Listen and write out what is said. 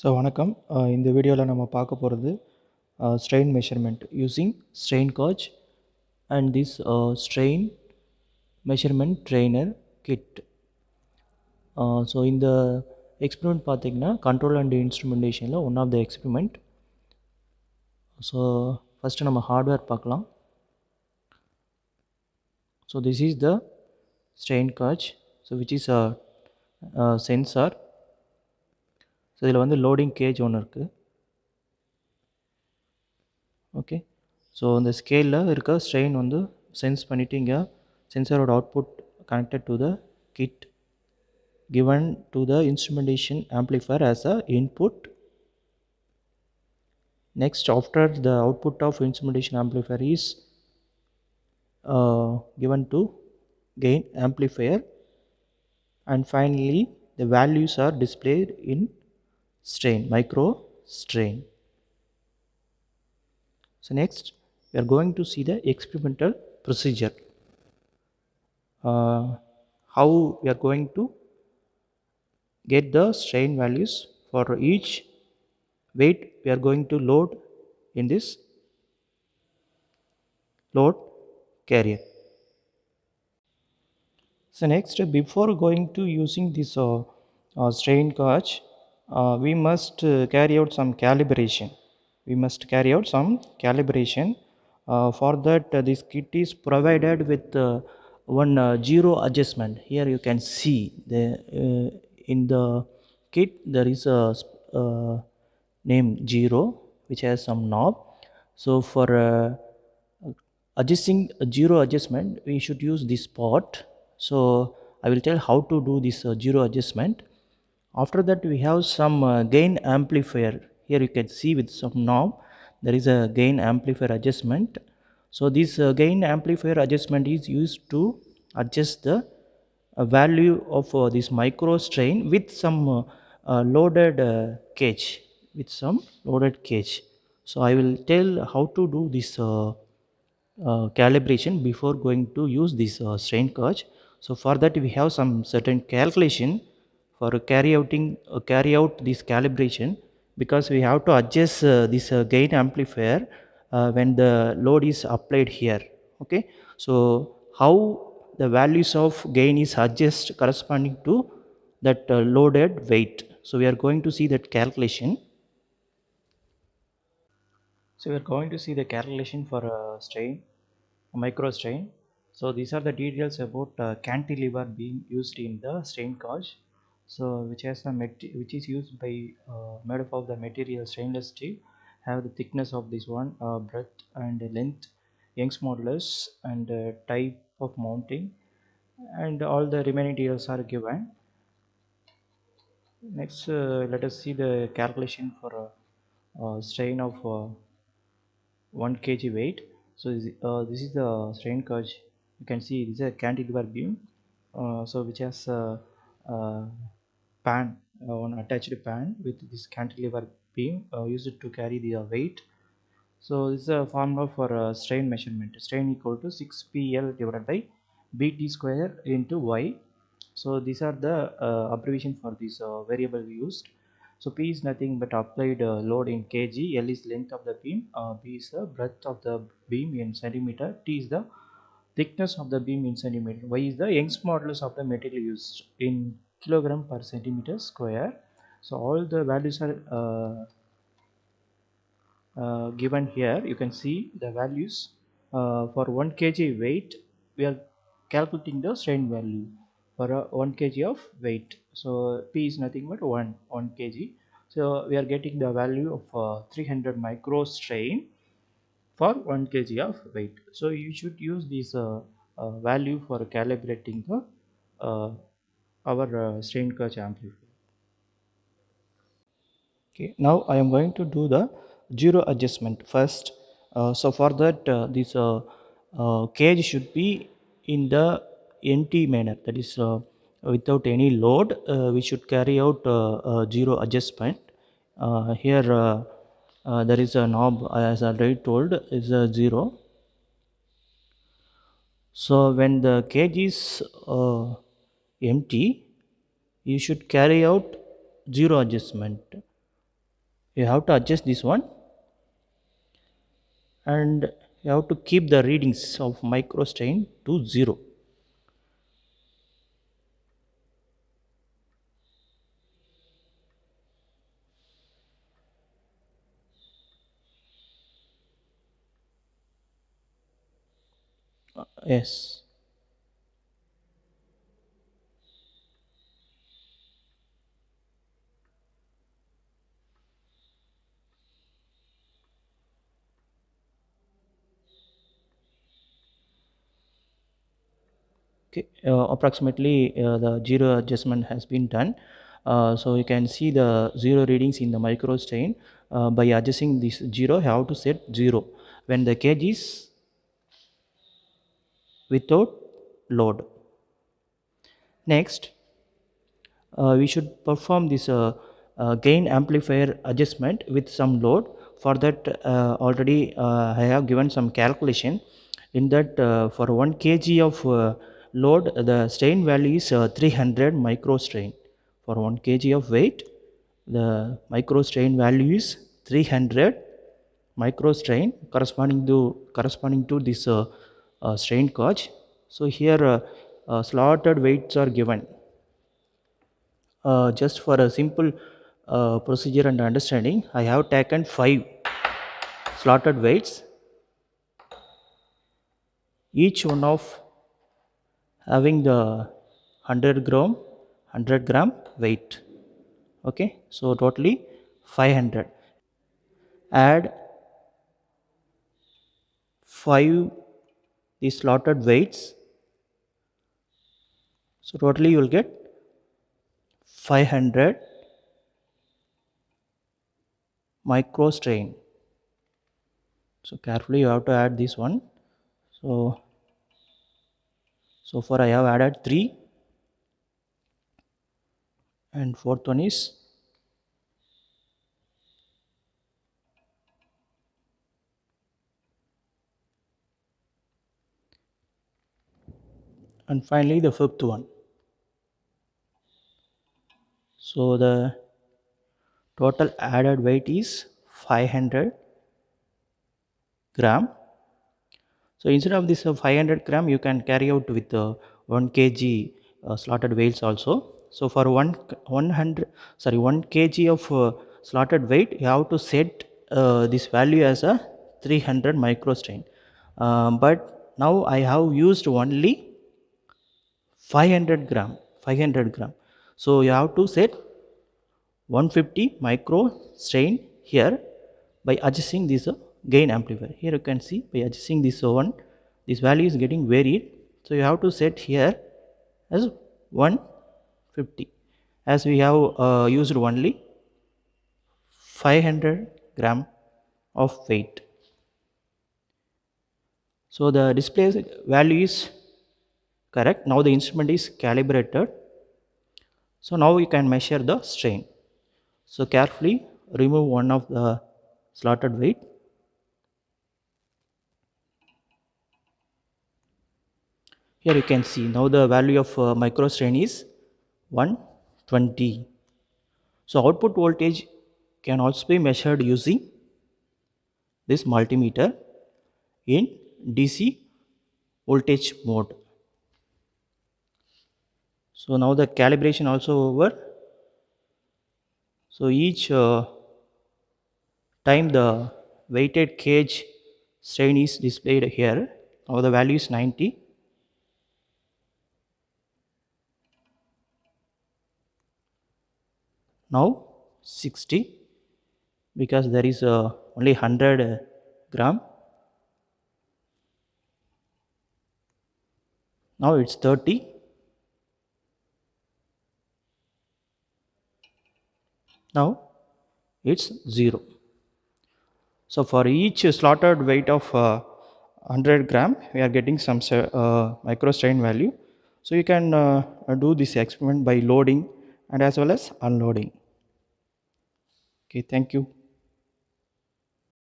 So வணக்கம். இந்த வீடியோவில் நம்ம பார்க்க போகிறது strain measurement using strain gauge and this strain measurement trainer kit. So இந்த எக்ஸ்பெரிமெண்ட் பார்த்திங்கன்னா கண்ட்ரோல் அண்ட் இன்ஸ்ட்ருமெண்டேஷனில் one of the experiment. So first நம்ம ஹார்ட்வேர் பார்க்கலாம். So this is the strain gauge, so which is a sensor. So இதில் வந்து loading gauge ஒன்று இருக்குது. Okay, so இந்த ஸ்கேலில் இருக்க ஸ்ட்ரெயின் வந்து சென்ஸ் பண்ணிவிட்டு இங்கே சென்சாரோட output connected to the kit given to the instrumentation amplifier as a input. Next, after the output of instrumentation amplifier is given to gain amplifier, and finally the values are displayed in strain, micro strain. So next we are going to see the experimental procedure. How we are going to get the strain values for each weight we are going to load in this load carrier. So next, before going to using this strain gauge, we must carry out some calibration. For that, this kit is provided with one zero adjustment. Here you can see in the kit there is a name 0 which has some knob. So for adjusting zero adjustment we should use this pot. So I will tell how to do this zero adjustment. After that we have some gain amplifier. Here you can see with some knob there is a gain amplifier adjustment. So this gain amplifier adjustment is used to adjust the value of this micro strain with some loaded cage, So I will tell how to do this calibration before going to use this strain gauge. So for that we have some certain calculation for carry out this calibration, because we have to adjust this gain amplifier when the load is applied here. Okay, so how the values of gain is adjusted corresponding to that loaded weight. So we are going to see that calculation. So we are going to see the calculation for micro strain. So these are the details about cantilever being used in the strain gauge. So which is used by made up of the material stainless steel, have the thickness of this one, breadth and length, Young's modulus and type of mounting, and all the remaining details are given. Next, let us see the calculation for strain of 1 kg weight. So this is the strain gauge. You can see this is a cantilever beam, so which has pan, one attached pan with this cantilever beam used to carry the weight. So this is a formula for strain measurement. Strain equal to 6PL divided by BT square into Y. So these are the abbreviation for this variable we used. So P is nothing but applied load in kg, L is length of the beam, B is the breadth of the beam in centimeter, T is the thickness of the beam in centimeter, Y is the Young's modulus of the material used in kilogram per centimeter square. So all the values are given here. You can see the values for 1 kg weight. We are calculating the strain value for 1 kg of weight. So P is nothing but 1 kg. So we are getting the value of 300 micro strain for 1 kg of weight. So you should use this value for calibrating the our strain gauge amplifier. Okay, now I am going to do the zero adjustment first. So for that this cage should be in the empty manner, that is without any load. We should carry out zero adjustment. Here there is a knob, as I already told, is a 0. So when the cage is empty, you should carry out zero adjustment. You have to adjust this one, and you have to keep the readings of micro strain to 0. Yes. Okay, approximately the zero adjustment has been done. So you can see the zero readings in the micro strain. By adjusting this zero, you have to set 0 when the cage is without load. Next, we should perform this gain amplifier adjustment with some load. For that, already I have given some calculation. In that, for 1 kg of load, the strain value is 300 micro strain. For 1 kg of weight, the micro strain value is 300 micro strain, corresponding to this strain gauge. So here slotted weights are given. Just for a simple procedure and understanding, I have taken 5 slotted weights, each one of having the 100 gram weight. Okay, so totally 500. Add 5 the slotted weights, so totally you will get 500 micro strain. So carefully you have to add this one. So far I have added 3, and fourth one is, and finally the fifth one. So the total added weight is 500 gram. So instead of this 500 gram, you can carry out with 1 kg slotted weights also. So for 1 kg of slotted weight, you have to set this value as a 300 microstrain. But now I have used only 500 gram. So you have to set 150 micro strain here by adjusting this gain amplifier. Here you can see by adjusting this one, this value is getting varied. So you have to set here as 150, as we have used only 500 gram of weight. So the display value is correct. Now the instrument is calibrated. So now you can measure the strain. So carefully remove one of the slotted weight. Here you can see now the value of microstrain is 120. So output voltage can also be measured using this multimeter in DC voltage mode. So now the calibration also over. So each time the weighted cage strain is displayed here. Now the value is 90. Now 60, because there is only 100 gram. Now it's 30. Now it's 0. So for each slotted weight of 100 gram, we are getting some micro strain value. So you can do this experiment by loading and as well as unloading. Okay, thank you.